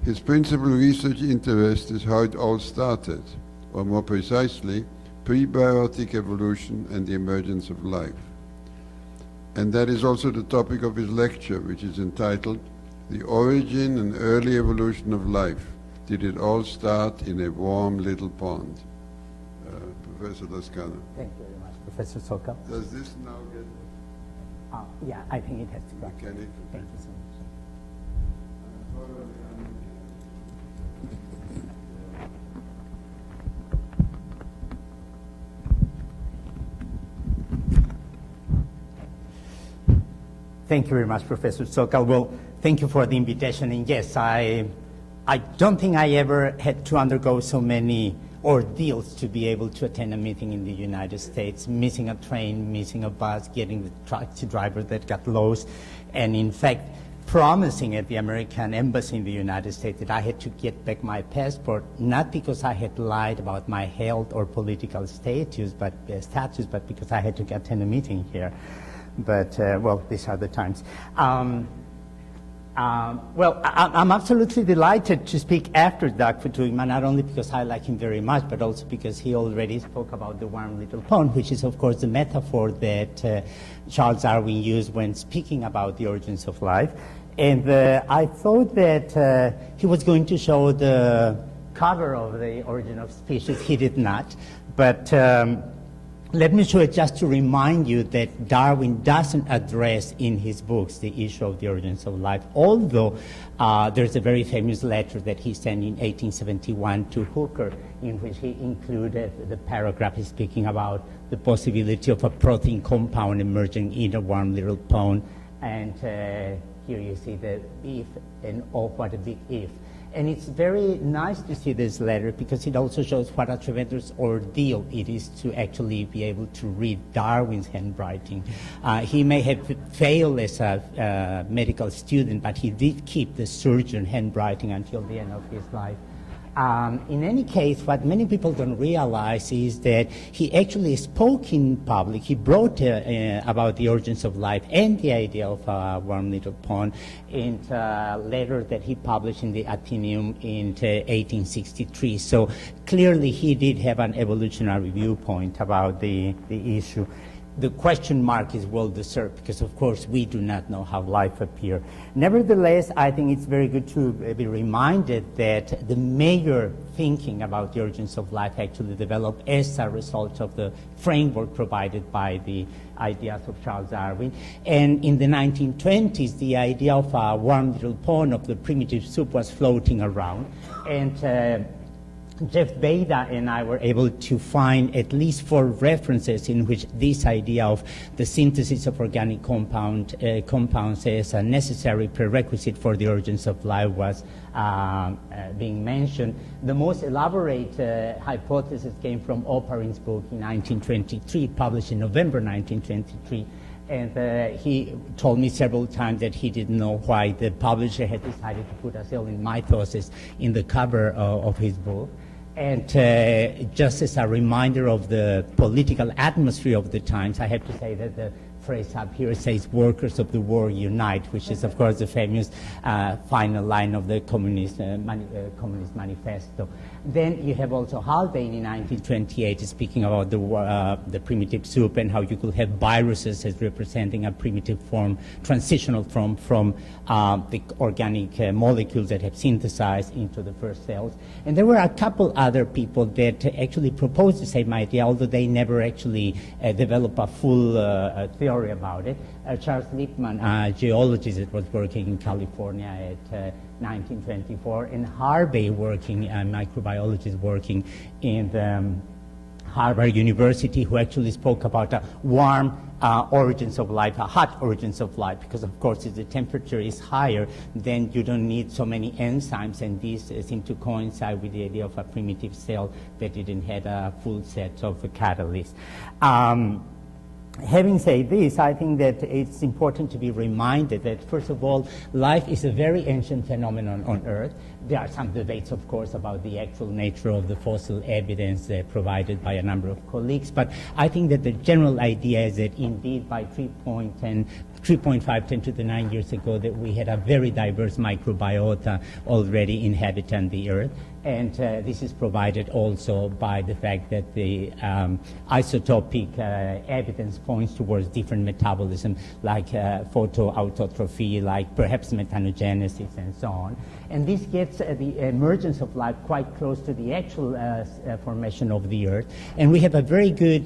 His principal research interest is how it all started, or more precisely, prebiotic evolution and the emergence of life. And that is also the topic of his lecture, which is entitled, The Origin and Early Evolution of Life. Did it all start in a warm little pond? Professor Lazcano. Thank you very much, Professor Sokal. Does this now get... Yeah, I think it has to go. Mechanical. Thank you so much. Thank you very much, Professor Sokal. Well, thank you for the invitation. And yes, I don't think I ever had to undergo so many ordeals to be able to attend a meeting in the United States, missing a train, missing a bus, getting the taxi driver that got lost, and in fact, promising at the American Embassy in the United States that I had to get back my passport, not because I had lied about my health or political status, but because I had to attend a meeting here. But, well, these are the times. Well, I'm absolutely delighted to speak after Dr. Tugman, not only because I like him very much, but also because he already spoke about the warm little pond, which is, of course, the metaphor that Charles Darwin used when speaking about the origins of life. And I thought that he was going to show the cover of the Origin of Species. He did not. But let me show it just to remind you that Darwin doesn't address in his books the issue of the origins of life, although there's a very famous letter that he sent in 1871 to Hooker, in which he included the paragraph speaking about the possibility of a protein compound emerging in a warm little pond. And here you see the if, and oh, what a big if. And it's very nice to see this letter because it also shows what a tremendous ordeal it is to actually be able to read Darwin's handwriting. He may have failed as a medical student, but he did keep the surgeon handwriting until the end of his life. In any case, what many people don't realize is that he actually spoke in public. He wrote about the origins of life and the idea of a warm little pond in a letter that he published in the Athenaeum in 1863. So clearly he did have an evolutionary viewpoint about the issue. The question mark is well deserved because, of course, we do not know how life appeared. Nevertheless, I think it's very good to be reminded that the major thinking about the origins of life actually developed as a result of the framework provided by the ideas of Charles Darwin. And in the 1920s, the idea of a warm little pond of the primitive soup was floating around. And Jeff Beda and I were able to find at least 4 references in which this idea of the synthesis of organic compounds as a necessary prerequisite for the origins of life was being mentioned. The most elaborate hypothesis came from Oparin's book in 1923, published in November 1923. And he told me several times that he didn't know why the publisher had decided to put Asylum mitosis in the cover of his book. And just as a reminder of the political atmosphere of the times, I have to say that the phrase up here says "workers of the world unite," which is, of course, the famous final line of the Communist Manifesto. Then you have also Haldane in 1928 speaking about the primitive soup and how you could have viruses as representing a primitive form, transitional form from the organic molecules that have synthesized into the first cells. And there were a couple other people that actually proposed the same idea, although they never actually developed a full theory about it. Charles Lippmann, a geologist that was working in California at 1924, and Harvey, working, a microbiologist working in Harvard University, who actually spoke about a warm origins of life, a hot origins of life, because of course if the temperature is higher, then you don't need so many enzymes, and these seem to coincide with the idea of a primitive cell that didn't have a full set of catalysts. Having said this, I think that it's important to be reminded that, first of all, life is a very ancient phenomenon on Earth. There are some debates, of course, about the actual nature of the fossil evidence provided by a number of colleagues, but I think that the general idea is that indeed by 3.10 3.5, 10 to the 9 years ago, that we had a very diverse microbiota already inhabiting the Earth. And this is provided also by the fact that the isotopic evidence points towards different metabolism, like photoautotrophy, like perhaps methanogenesis, and so on. And this gets the emergence of life quite close to the actual formation of the Earth. And we have a very good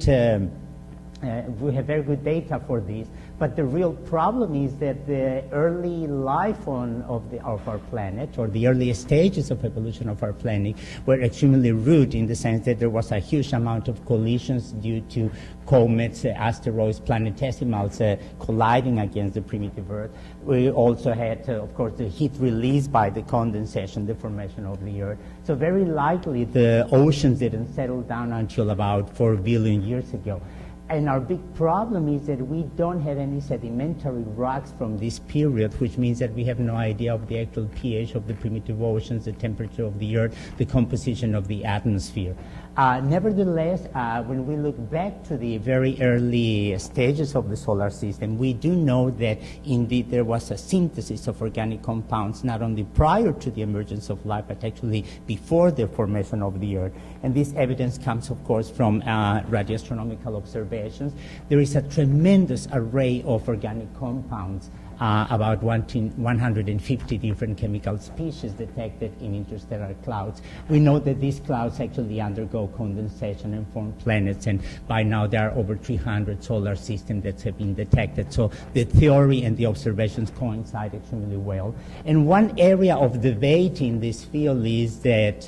data for this, but the real problem is that the early life of our planet, or the earliest stages of evolution of our planet, were extremely rude, in the sense that there was a huge amount of collisions due to comets, asteroids, planetesimals colliding against the primitive Earth. We also had, of course, the heat released by the condensation, the formation of the Earth. So very likely the oceans didn't settle down until about 4 billion years ago. And our big problem is that we don't have any sedimentary rocks from this period, which means that we have no idea of the actual pH of the primitive oceans, the temperature of the Earth, the composition of the atmosphere. Nevertheless, when we look back to the very early stages of the solar system, we do know that indeed there was a synthesis of organic compounds, not only prior to the emergence of life, but actually before the formation of the Earth. And this evidence comes, of course, from radioastronomical observations. There is a tremendous array of organic compounds, about 150 different chemical species detected in interstellar clouds. We know that these clouds actually undergo condensation and form planets, and by now there are over 300 solar systems that have been detected. So the theory and the observations coincide extremely well. And one area of debate in this field is that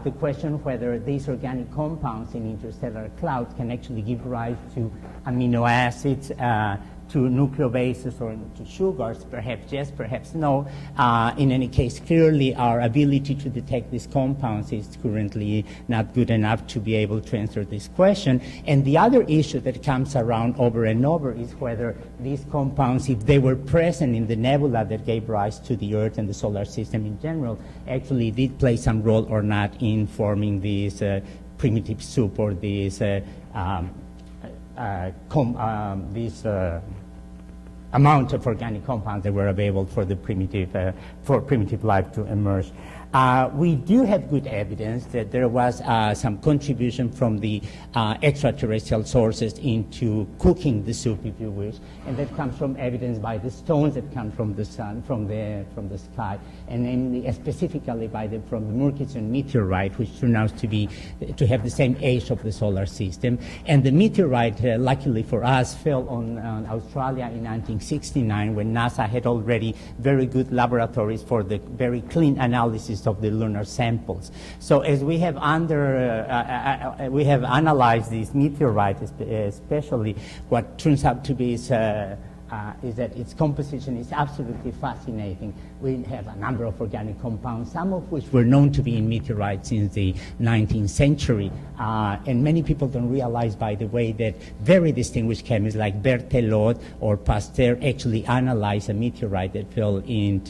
the question whether these organic compounds in interstellar clouds can actually give rise to amino acids, to nucleobases, or to sugars, perhaps yes, perhaps no. In any case, clearly our ability to detect these compounds is currently not good enough to be able to answer this question. And the other issue that comes around over and over is whether these compounds, if they were present in the nebula that gave rise to the Earth and the solar system in general, actually did play some role or not in forming this primitive soup, or this amount of organic compounds that were available for the primitive life to emerge. We do have good evidence that there was some contribution from the extraterrestrial sources into cooking the soup, if you wish, and that comes from evidence by the stones that come from the sun, from the sky, and namely specifically from the Murchison meteorite, which turned out to have the same age of the solar system. And the meteorite, luckily for us, fell on Australia in 1969, when NASA had already very good laboratories for the very clean analysis of the lunar samples. So as we have analyzed these meteorites, especially, what turns out to be is that its composition is absolutely fascinating. We have a number of organic compounds, some of which were known to be in meteorites since the 19th century. And many people don't realize, by the way, that very distinguished chemists like Berthelot or Pasteur actually analyzed a meteorite that fell in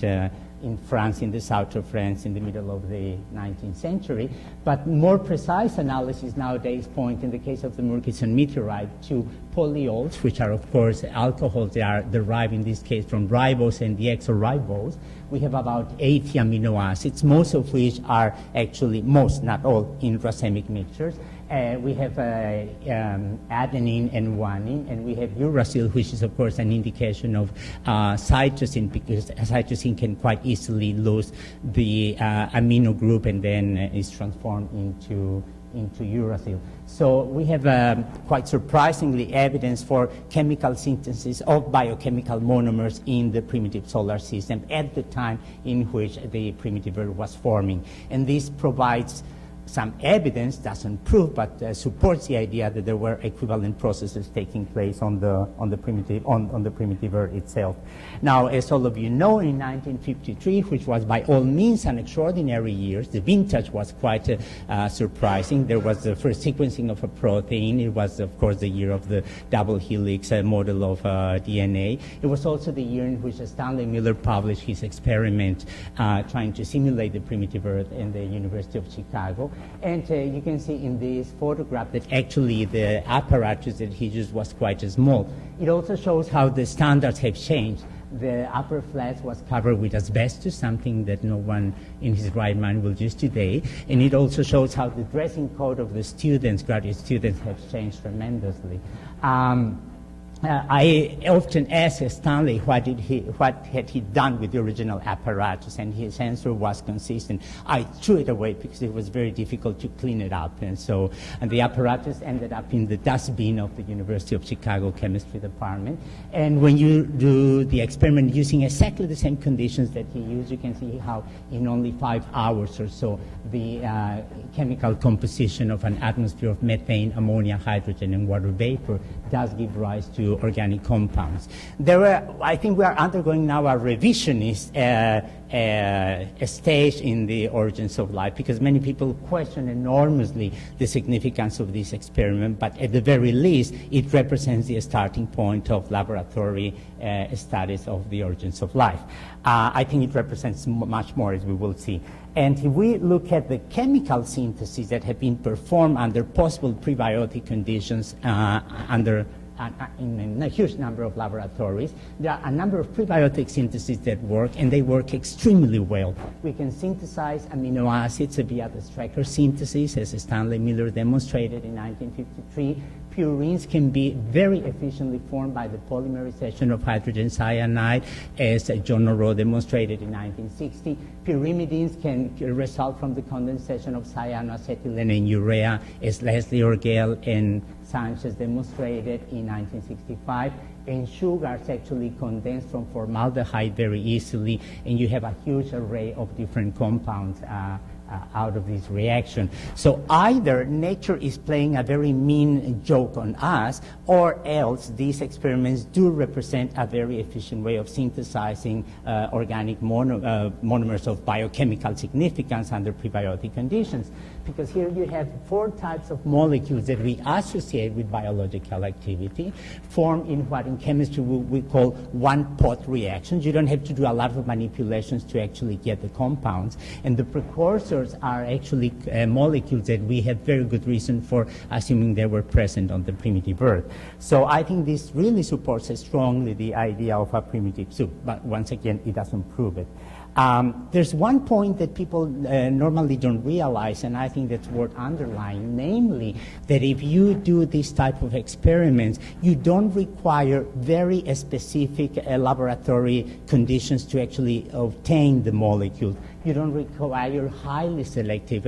France, in the south of France, in the middle of the 19th century. But more precise analysis nowadays point, in the case of the Murchison meteorite, to polyols, which are, of course, alcohols. They are derived, in this case, from ribose and deoxyribose. We have about 80 amino acids, most of which are actually, not all, in racemic mixtures. We have adenine and guanine, and we have uracil, which is, of course, an indication of cytosine, because cytosine can quite easily lose the amino group and then is transformed into uracil. So we have quite surprisingly evidence for chemical synthesis of biochemical monomers in the primitive solar system at the time in which the primitive Earth was forming. And this provides some evidence, doesn't prove, but supports the idea that there were equivalent processes taking place on the primitive Earth itself. Now, as all of you know, in 1953, which was by all means an extraordinary year, the vintage was quite surprising. There was the first sequencing of a protein. It was, of course, the year of the double helix model of DNA. It was also the year in which Stanley Miller published his experiment trying to simulate the primitive Earth in the University of Chicago. And you can see in this photograph that actually the apparatus that he used was quite small. It also shows how the standards have changed. The upper flats was covered with asbestos, something that no one in his right mind will use today. And it also shows how the dressing code of the students, graduate students, has changed tremendously. I often ask Stanley what had he done with the original apparatus, and his answer was consistent. I threw it away because it was very difficult to clean it up, and the apparatus ended up in the dustbin of the University of Chicago Chemistry Department. And when you do the experiment using exactly the same conditions that he used, you can see how in only 5 hours or so the chemical composition of an atmosphere of methane, ammonia, hydrogen, and water vapor does give rise to organic compounds. I think we are undergoing now a revisionist stage in the origins of life, because many people question enormously the significance of this experiment, but at the very least, it represents the starting point of laboratory studies of the origins of life. I think it represents much more, as we will see. And if we look at the chemical syntheses that have been performed under possible prebiotic conditions in a huge number of laboratories, there are a number of prebiotic syntheses that work, and they work extremely well. We can synthesize amino acids via the Strecker synthesis, as Stanley Miller demonstrated in 1953. Purines can be very efficiently formed by the polymerization of hydrogen cyanide, as John O'Rourke demonstrated in 1960. Pyrimidines can result from the condensation of cyanoacetylene and urea, as Leslie Orgel and Sanchez demonstrated in 1965. And sugars actually condense from formaldehyde very easily, and you have a huge array of different compounds out of this reaction. So either nature is playing a very mean joke on us, or else these experiments do represent a very efficient way of synthesizing organic monomers of biochemical significance under prebiotic conditions. Because here you have 4 types of molecules that we associate with biological activity, formed in what in chemistry we call one-pot reactions. You don't have to do a lot of manipulations to actually get the compounds. And the precursors are actually molecules that we have very good reason for assuming they were present on the primitive Earth. So I think this really supports strongly the idea of a primitive soup, but once again, it doesn't prove it. There's one point that people normally don't realize, and I think that's worth underlining, namely that if you do this type of experiments, you don't require very specific laboratory conditions to actually obtain the molecule. You don't require highly selective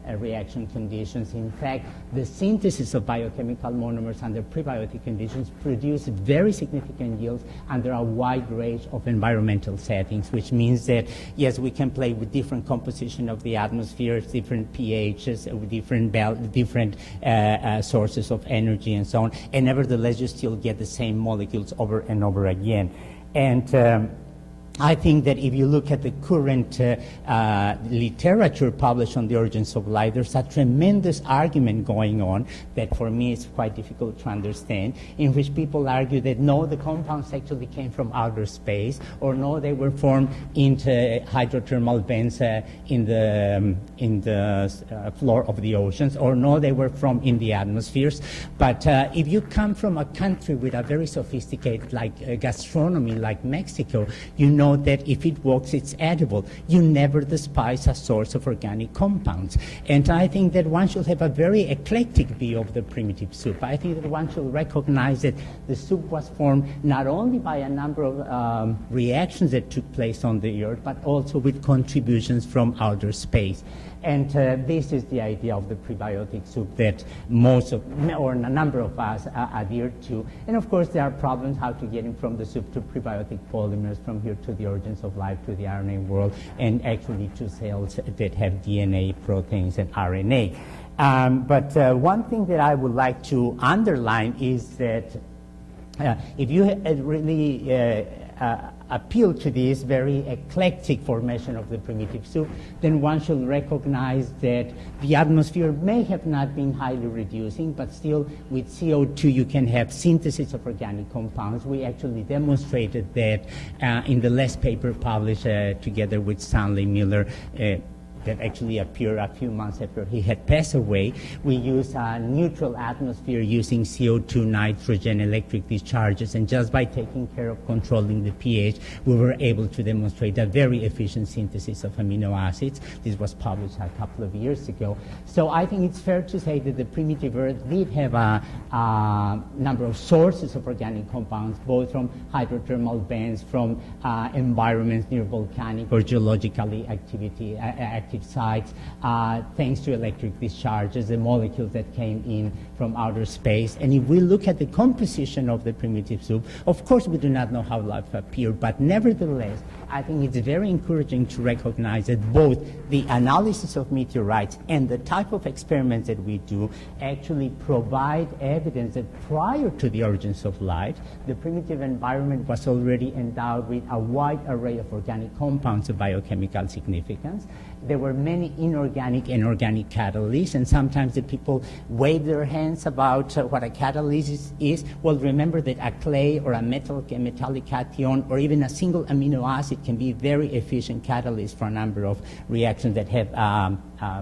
reaction conditions. In fact, the synthesis of biochemical monomers under prebiotic conditions produce very significant yields under a wide range of environmental settings, which means that, yes, we can play with different composition of the atmosphere, different pHs, with different sources of energy and so on, and nevertheless you still get the same molecules over and over again. And I think that if you look at the current literature published on the origins of life, there's a tremendous argument going on that for me is quite difficult to understand, in which people argue that no, the compounds actually came from outer space, or no, they were formed into hydrothermal vents in the floor of the oceans, or no, they were from in the atmospheres. But if you come from a country with a very sophisticated gastronomy like Mexico, you know that if it works, it's edible. You never despise a source of organic compounds. And I think that one should have a very eclectic view of the primitive soup. I think that one should recognize that the soup was formed not only by a number of reactions that took place on the Earth, but also with contributions from outer space. And this is the idea of the prebiotic soup that or a number of us adhere to. And of course, there are problems how to get from the soup to prebiotic polymers, from here to the origins of life, to the RNA world, and actually to cells that have DNA, proteins, and RNA. But one thing that I would like to underline is that if you really appeal to this very eclectic formation of the primitive soup, then one should recognize that the atmosphere may have not been highly reducing, but still with CO2 you can have synthesis of organic compounds. We actually demonstrated that in the last paper published together with Stanley Miller that actually appeared a few months after he had passed away. We used a neutral atmosphere using CO2, nitrogen, electric discharges, and just by taking care of controlling the pH, we were able to demonstrate a very efficient synthesis of amino acids. This was published a couple of years ago. So I think it's fair to say that the primitive Earth did have a number of sources of organic compounds, both from hydrothermal vents, from environments near volcanic or geologically active sites, thanks to electric discharges, the molecules that came in from outer space. And if we look at the composition of the primitive soup, of course we do not know how life appeared, but nevertheless, I think it's very encouraging to recognize that both the analysis of meteorites and the type of experiments that we do actually provide evidence that prior to the origins of life, the primitive environment was already endowed with a wide array of organic compounds of biochemical significance. There were many inorganic and organic catalysts, and sometimes the people wave their hands about what a catalyst is. Well, remember that a clay or a metallic cation or even a single amino acid can be very efficient catalyst for a number of reactions that have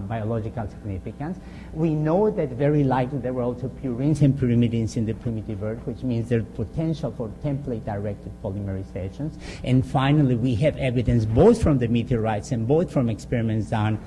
biological significance. We know that very likely there were also purines and pyrimidines in the primitive Earth, which means there's potential for template-directed polymerizations. And finally, we have evidence both from the meteorites and both from experiments done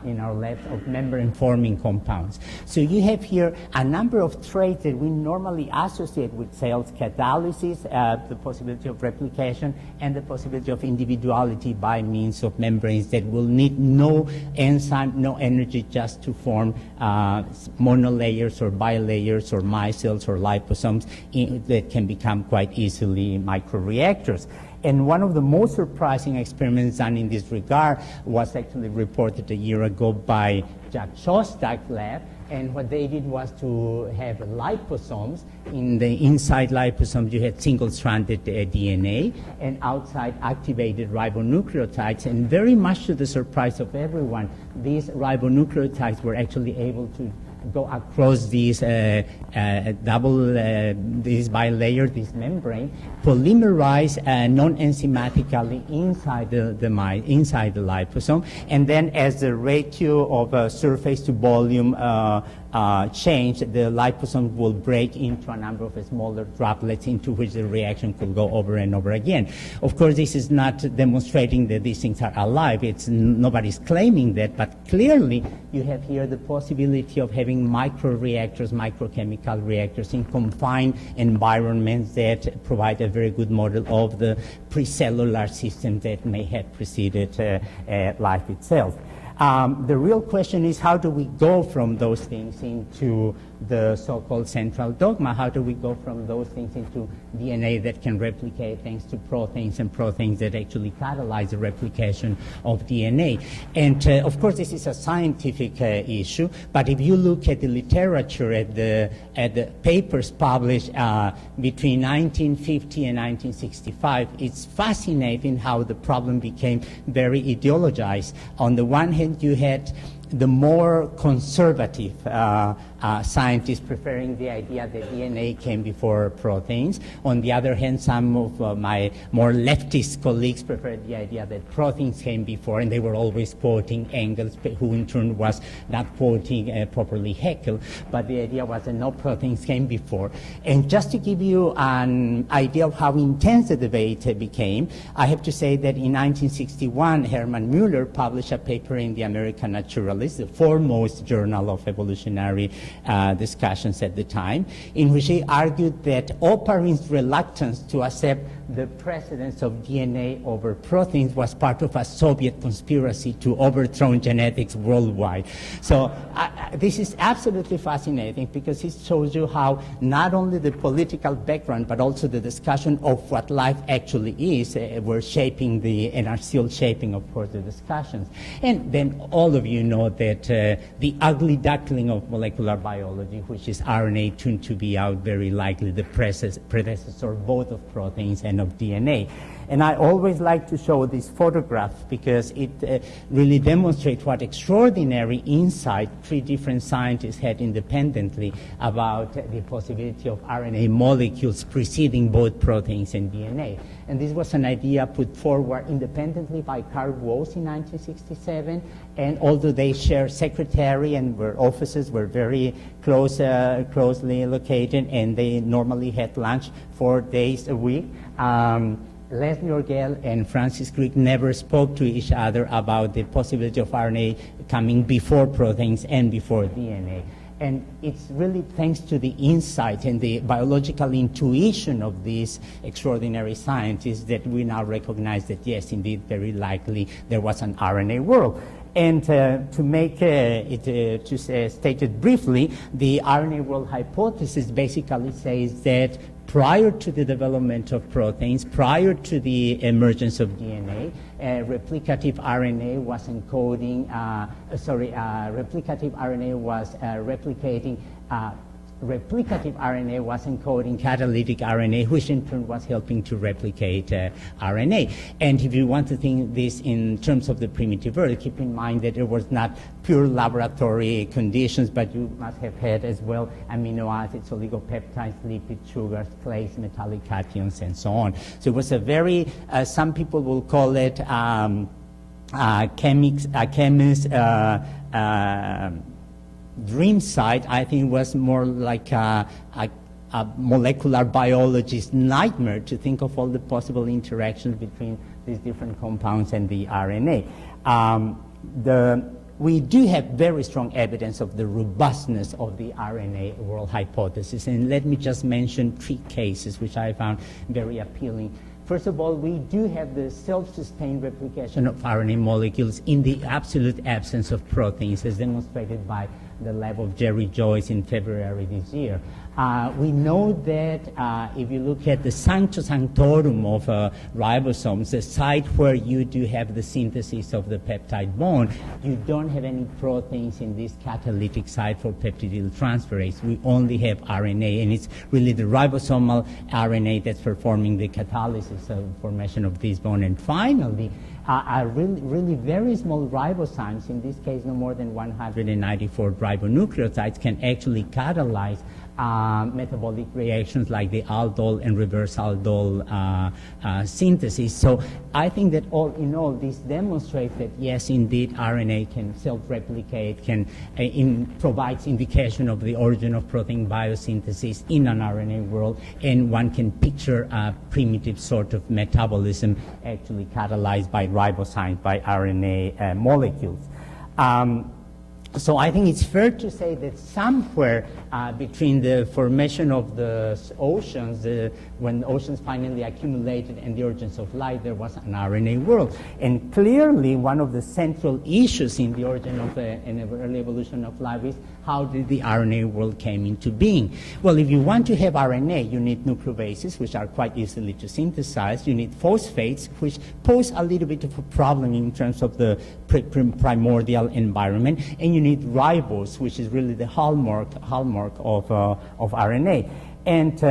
in our labs of membrane-forming compounds. So you have here a number of traits that we normally associate with cells: catalysis, the possibility of replication, and the possibility of individuality by means of membranes that will need no enzyme, no energy, just to form monolayers or bilayers or micelles or liposomes that can become quite easily microreactors. And one of the most surprising experiments done in this regard was actually reported a year ago by Jack Shostak's lab. And what they did was to have liposomes. In the inside liposomes, you had single-stranded DNA, and outside activated ribonucleotides. And very much to the surprise of everyone, these ribonucleotides were actually able to go across these this bilayer, this membrane, polymerize non-enzymatically inside inside the liposome, and then as the ratio of surface to volume change, the liposome will break into a number of smaller droplets into which the reaction could go over and over again. Of course, this is not demonstrating that these things are alive. Nobody's claiming that, but clearly you have here the possibility of having microreactors, microchemical reactors in confined environments that provide a very good model of the precellular system that may have preceded life itself. The real question is, how do we go from those things into the so-called central dogma? How do we go from those things into DNA that can replicate thanks to proteins, and proteins that actually catalyze the replication of DNA? And of course, this is a scientific issue, but if you look at the literature, at the papers published between 1950 and 1965, it's fascinating how the problem became very ideologized. On the one hand, you had the more conservative scientists preferring the idea that DNA came before proteins. On the other hand, some of my more leftist colleagues preferred the idea that proteins came before, and they were always quoting Engels, who in turn was not quoting properly Haeckel, but the idea was that no, proteins came before. And just to give you an idea of how intense the debate became, I have to say that in 1961, Hermann Müller published a paper in the American Naturalist, the foremost journal of evolutionary discussions at the time, in which he argued that Oparin's reluctance to accept the precedence of DNA over proteins was part of a Soviet conspiracy to overthrow genetics worldwide. So this is absolutely fascinating, because it shows you how not only the political background but also the discussion of what life actually is were shaping and are still shaping, of course, the discussions. And then all of you know that the ugly duckling of molecular biology, which is RNA, tuned to be out very likely the predecessor both of proteins and of DNA. And I always like to show this photograph because it really demonstrates what extraordinary insight 3 different scientists had independently about the possibility of RNA molecules preceding both proteins and DNA. And this was an idea put forward independently by Carl Woese in 1967. And although they share secretary and their offices were very closely located, and they normally had lunch 4 days a week, Leslie Orgel and Francis Crick never spoke to each other about the possibility of RNA coming before proteins and before DNA. And it's really thanks to the insight and the biological intuition of these extraordinary scientists that we now recognize that, yes, indeed, very likely there was an RNA world. And to make it stated briefly, the RNA world hypothesis basically says that prior to the development of proteins, prior to the emergence of DNA, replicative RNA was encoding, replicative RNA was replicating replicative RNA was encoding catalytic RNA, which in turn was helping to replicate RNA. And if you want to think this in terms of the primitive world, keep in mind that it was not pure laboratory conditions, but you must have had as well amino acids, oligopeptides, lipids, sugars, clays, metallic cations, and so on. So it was a very, some people will call it chemist dream site. I think it was more like a molecular biologist's nightmare to think of all the possible interactions between these different compounds and the RNA. We do have very strong evidence of the robustness of the RNA world hypothesis, and let me just mention 3 cases which I found very appealing. First of all, we do have the self-sustained replication of RNA molecules in the absolute absence of proteins, as demonstrated by the lab of Jerry Joyce in February this year. We know that if you look at the sancto sanctorum of ribosomes, the site where you do have the synthesis of the peptide bond, you don't have any proteins in this catalytic site for peptidyltransferase. We only have RNA, and it's really the ribosomal RNA that's performing the catalysis of formation of this bond. And finally, really very small ribozymes, in this case no more than 194 ribonucleotides, can actually catalyze metabolic reactions like the aldol and reverse aldol synthesis. So I think that all in all, this demonstrates that yes, indeed, RNA can self-replicate, can provides indication of the origin of protein biosynthesis in an RNA world, and one can picture a primitive sort of metabolism actually catalyzed by ribozymes, by RNA molecules. So I think it's fair to say that somewhere between the formation of the oceans, when oceans finally accumulated, and the origins of life, there was an RNA world. And clearly one of the central issues in the origin of and early evolution of life is how did the RNA world came into being? Well, if you want to have RNA, you need nucleobases, which are quite easily to synthesize. You need phosphates, which pose a little bit of a problem in terms of the primordial environment. And you need ribose, which is really the hallmark of RNA. And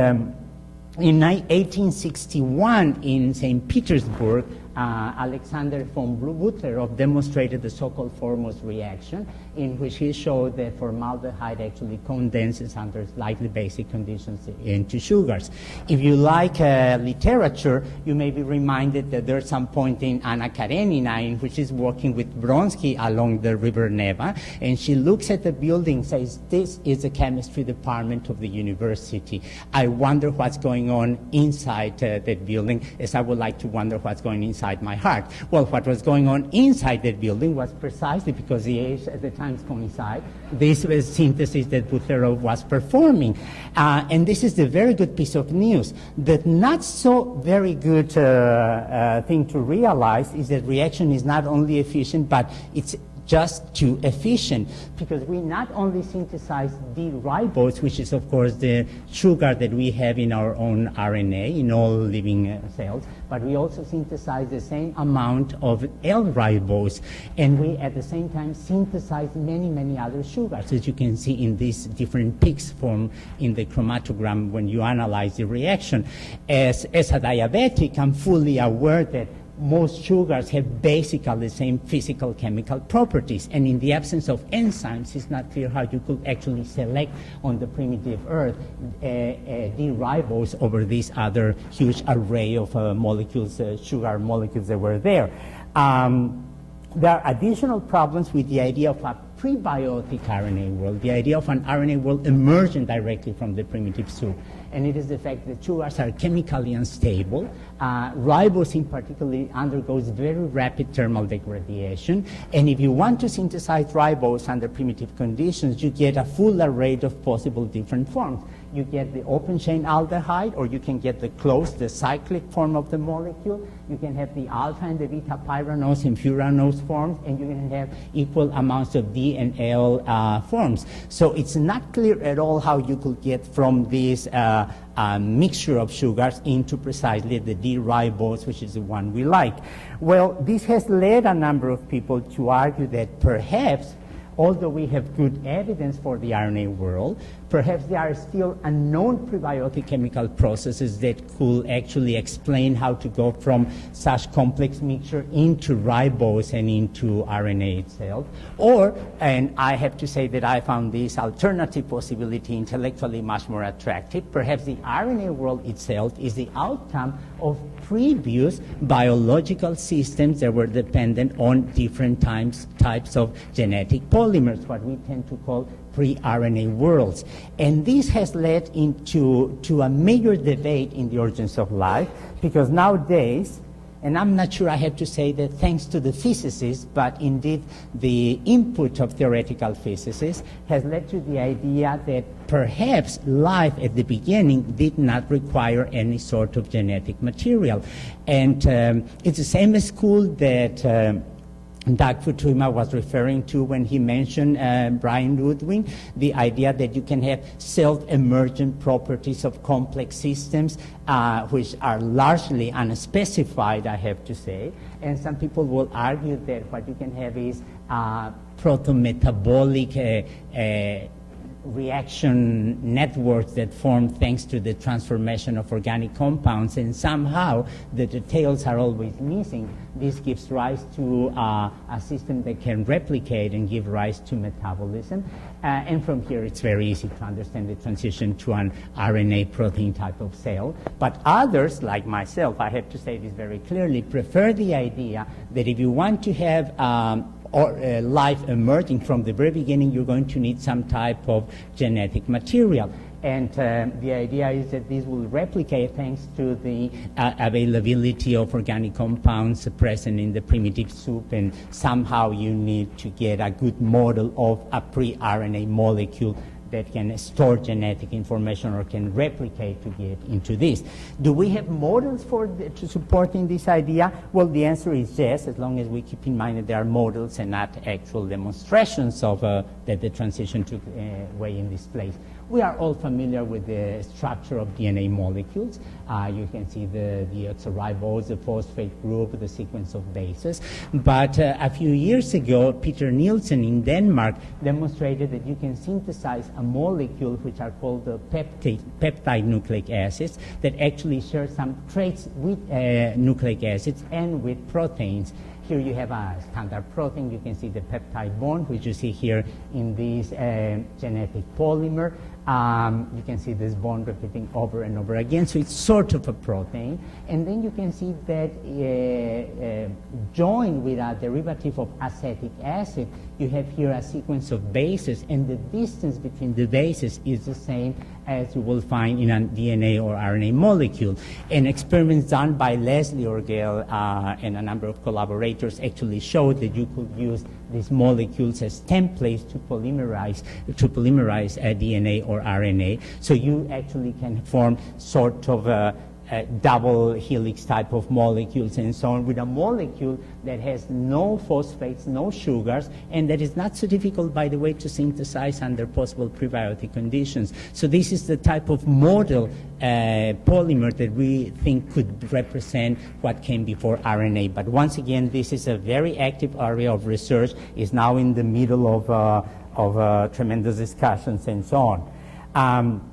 in 1861 in St. Petersburg, Alexander von Butlerov demonstrated the so-called Formos reaction, in which he showed that formaldehyde actually condenses under slightly basic conditions into sugars. If you like literature, you may be reminded that there's some point in Anna Karenina in which is working with Bronsky along the River Neva, and she looks at the building, says, this is the chemistry department of the university. I wonder what's going on inside that building, as I would like to wonder what's going inside my heart. Well, what was going on inside that building was precisely because the age at the times coincide. This was synthesis that Butlerov was performing. And this is a very good piece of news. The not so very good thing to realize is that reaction is not only efficient, but it's just too efficient, because we not only synthesize D-ribose, which is of course the sugar that we have in our own RNA in all living cells, but we also synthesize the same amount of L-ribose, and we at the same time synthesize many other sugars, as you can see in these different peaks formed in the chromatogram when you analyze the reaction. As a diabetic, I'm fully aware that most sugars have basically the same physical chemical properties, and in the absence of enzymes, it's not clear how you could actually select on the primitive earth D-ribose over this other huge array of molecules, sugar molecules that were there. There are additional problems with the idea of a prebiotic RNA world, the idea of an RNA world emerging directly from the primitive soup. And it is the fact that sugars are chemically unstable. Ribose in particular undergoes very rapid thermal degradation. And if you want to synthesize ribose under primitive conditions, you get a full array of possible different forms. You get the open chain aldehyde, or you can get the closed, the cyclic form of the molecule. You can have the alpha and the beta pyranose and furanose forms, and you can have equal amounts of D and L forms. So it's not clear at all how you could get from this mixture of sugars into precisely the D-ribose, which is the one we like. Well, this has led a number of people to argue that perhaps, although we have good evidence for the RNA world, perhaps there are still unknown prebiotic chemical processes that could actually explain how to go from such complex mixture into ribose and into RNA itself. Or, and I have to say that I found this alternative possibility intellectually much more attractive, perhaps the RNA world itself is the outcome of previous biological systems that were dependent on different types of genetic polymers, what we tend to call pre-RNA worlds. And this has led into a major debate in the origins of life, because nowadays, and I'm not sure I have to say that thanks to the physicists, but indeed the input of theoretical physicists has led to the idea that perhaps life at the beginning did not require any sort of genetic material. And it's the same school that Doug Futuyma was referring to when he mentioned Brian Ludwig, the idea that you can have self-emergent properties of complex systems, which are largely unspecified, I have to say. And some people will argue that what you can have is proto-metabolic reaction networks that form thanks to the transformation of organic compounds, and somehow the details are always missing. This gives rise to a system that can replicate and give rise to metabolism. And from here, it's very easy to understand the transition to an RNA protein type of cell. But others, like myself, I have to say this very clearly, prefer the idea that if you want to have life emerging from the very beginning, you're going to need some type of genetic material. And the idea is that this will replicate thanks to the availability of organic compounds present in the primitive soup, and somehow you need to get a good model of a pre-RNA molecule that can store genetic information or can replicate to get into this. Do we have models to supporting this idea? Well, the answer is yes, as long as we keep in mind that there are models and not actual demonstrations of that the transition took way in this place. We are all familiar with the structure of DNA molecules. You can see the deoxyribose, the phosphate group, the sequence of bases. But a few years ago, Peter Nielsen in Denmark demonstrated that you can synthesize a molecule which are called the peptide nucleic acids that actually share some traits with nucleic acids and with proteins. Here you have a standard protein. You can see the peptide bond, which you see here in this genetic polymer. You can see this bond repeating over and over again, so it's sort of a protein. And then you can see that joined with a derivative of acetic acid, you have here a sequence of bases, and the distance between the bases is the same as you will find in a DNA or RNA molecule. And experiments done by Leslie Orgel and a number of collaborators actually showed that you could use these molecules as templates to polymerize DNA or RNA. So you actually can form sort of double helix type of molecules and so on, with a molecule that has no phosphates, no sugars, and that is not so difficult, by the way, to synthesize under possible prebiotic conditions. So this is the type of model polymer that we think could represent what came before RNA. But once again, this is a very active area of research. It's now in the middle of tremendous discussions and so on.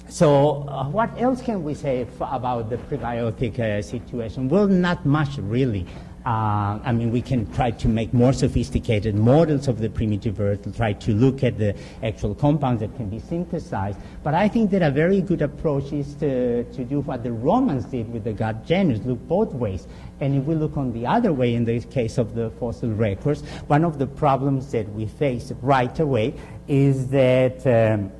So what else can we say about the prebiotic situation? Well, not much really. I mean, we can try to make more sophisticated models of the primitive earth, to try to look at the actual compounds that can be synthesized. But I think that a very good approach is to do what the Romans did with the gut genus, look both ways. And if we look on the other way, in the case of the fossil records, one of the problems that we face right away is that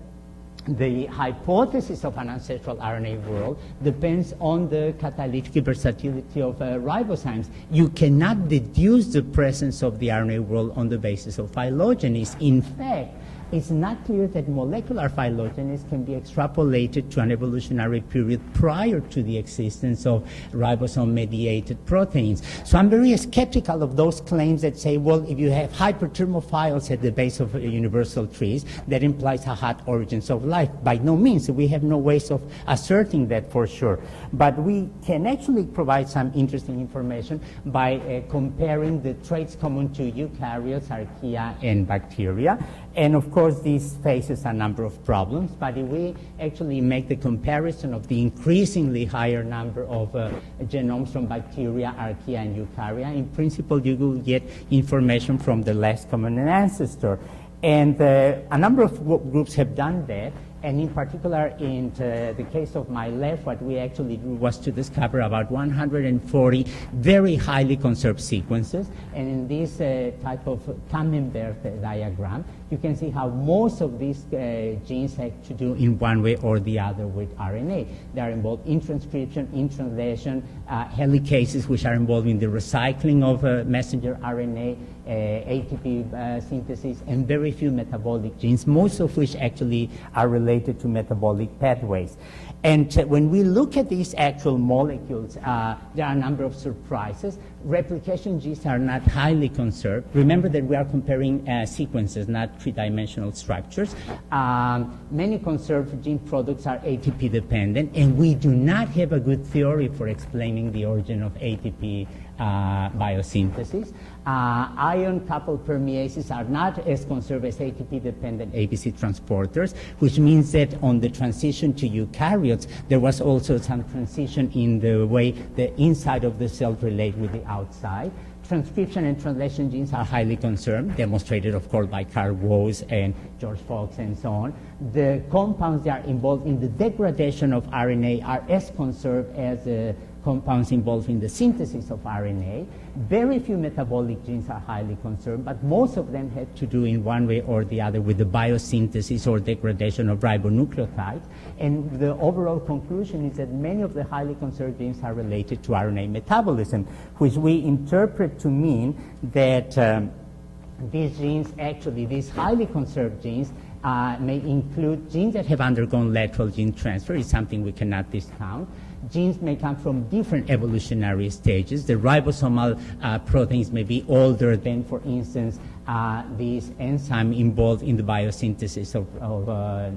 the hypothesis of an ancestral RNA world depends on the catalytic versatility of ribozymes. You cannot deduce the presence of the RNA world on the basis of phylogenies. In fact, it's not clear that molecular phylogenies can be extrapolated to an evolutionary period prior to the existence of ribosome-mediated proteins. So I'm very skeptical of those claims that say, well, if you have hyperthermophiles at the base of universal trees, that implies a hot origins of life. By no means. We have no ways of asserting that for sure. But we can actually provide some interesting information by comparing the traits common to eukaryotes, archaea, and bacteria. And of course, this faces a number of problems, but if we actually make the comparison of the increasingly higher number of genomes from bacteria, archaea, and eukarya, in principle, you will get information from the last common ancestor. And a number of groups have done that. And in particular, in the case of my left, what we actually did was to discover about 140 very highly conserved sequences. And in this type of Camembert diagram, you can see how most of these genes have to do in one way or the other with RNA. They are involved in transcription, in translation, helicases, which are involved in the recycling of messenger RNA, ATP synthesis, and very few metabolic genes, most of which actually are related to metabolic pathways. And when we look at these actual molecules, there are a number of surprises. Replication genes are not highly conserved. Remember that we are comparing sequences, not three-dimensional structures. Many conserved gene products are ATP dependent, and we do not have a good theory for explaining the origin of ATP biosynthesis. Ion-coupled permeases are not as conserved as ATP-dependent ABC transporters, which means that on the transition to eukaryotes, there was also some transition in the way the inside of the cell relate with the outside. Transcription and translation genes are highly conserved, demonstrated, of course, by Carl Woese and George Fox and so on. The compounds that are involved in the degradation of RNA are as conserved as compounds involved in the synthesis of RNA. Very few metabolic genes are highly conserved, but most of them have to do in one way or the other with the biosynthesis or degradation of ribonucleotides. And the overall conclusion is that many of the highly conserved genes are related to RNA metabolism, which we interpret to mean that these genes, actually, these highly conserved genes, may include genes that have undergone lateral gene transfer. It's something we cannot discount. Genes may come from different evolutionary stages. The ribosomal proteins may be older than, for instance, these enzymes involved in the biosynthesis of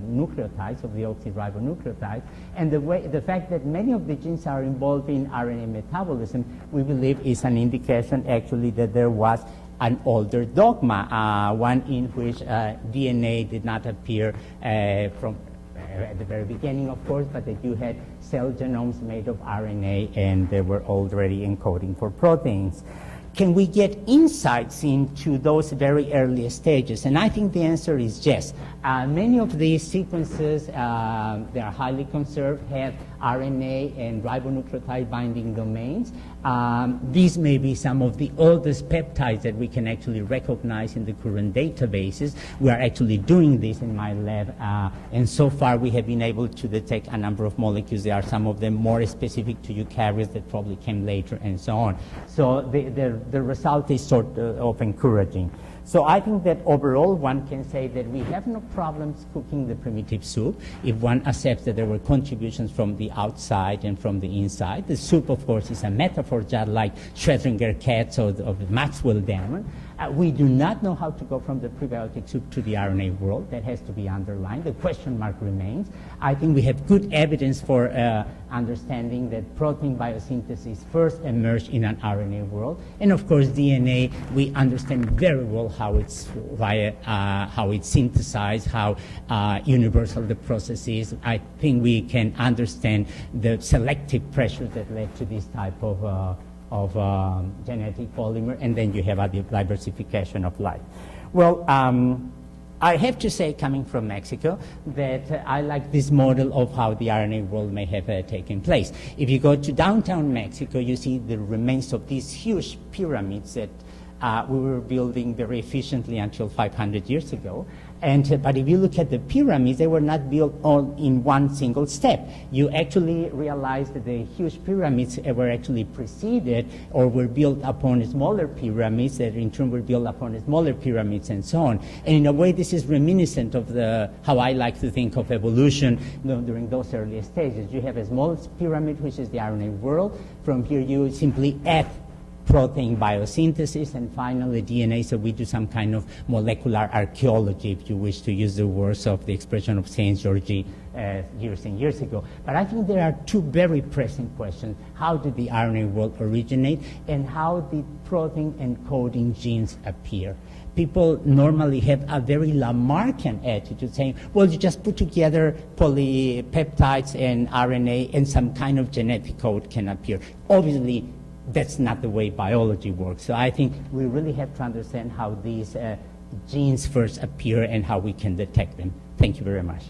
nucleotides, of the oxyribonucleotides. And the fact that many of the genes are involved in RNA metabolism, we believe is an indication, actually, that there was an older dogma, one in which DNA did not appear from at the very beginning, of course, but that you had cell genomes made of RNA and they were already encoding for proteins. Can we get insights into those very early stages? And I think the answer is yes. Many of these sequences, they are highly conserved, have RNA and ribonucleotide binding domains. These may be some of the oldest peptides that we can actually recognize in the current databases. We are actually doing this in my lab, and so far we have been able to detect a number of molecules. There are some of them more specific to eukaryotes that probably came later and so on. So the result is sort of encouraging. So I think that overall one can say that we have no problems cooking the primitive soup if one accepts that there were contributions from the outside and from the inside. The soup, of course, is a metaphor just like Schrödinger cats or the Maxwell Diamond. We do not know how to go from the prebiotic soup to the RNA world. That has to be underlined. The question mark remains. I think we have good evidence for understanding that protein biosynthesis first emerged in an RNA world. And of course, DNA, we understand very well how it's synthesized, how universal the process is. I think we can understand the selective pressures that led to this type of genetic polymer, and then you have a diversification of life. Well, I have to say, coming from Mexico, that I like this model of how the RNA world may have taken place. If you go to downtown Mexico, you see the remains of these huge pyramids that we were building very efficiently until 500 years ago. But if you look at the pyramids, they were not built all in one single step. You actually realize that the huge pyramids were actually preceded or were built upon smaller pyramids that in turn were built upon smaller pyramids and so on. And in a way, this is reminiscent of how I like to think of evolution during those early stages. You have a small pyramid, which is the RNA world. From here, you simply add protein biosynthesis, and finally DNA, so we do some kind of molecular archaeology, if you wish to use the words of the expression of Saint Georgie years and years ago. But I think there are two very pressing questions. How did the RNA world originate, and how did protein encoding genes appear? People normally have a very Lamarckian attitude, saying, well, you just put together polypeptides and RNA and some kind of genetic code can appear. Obviously, that's not the way biology works. So I think we really have to understand how these genes first appear and how we can detect them. Thank you very much.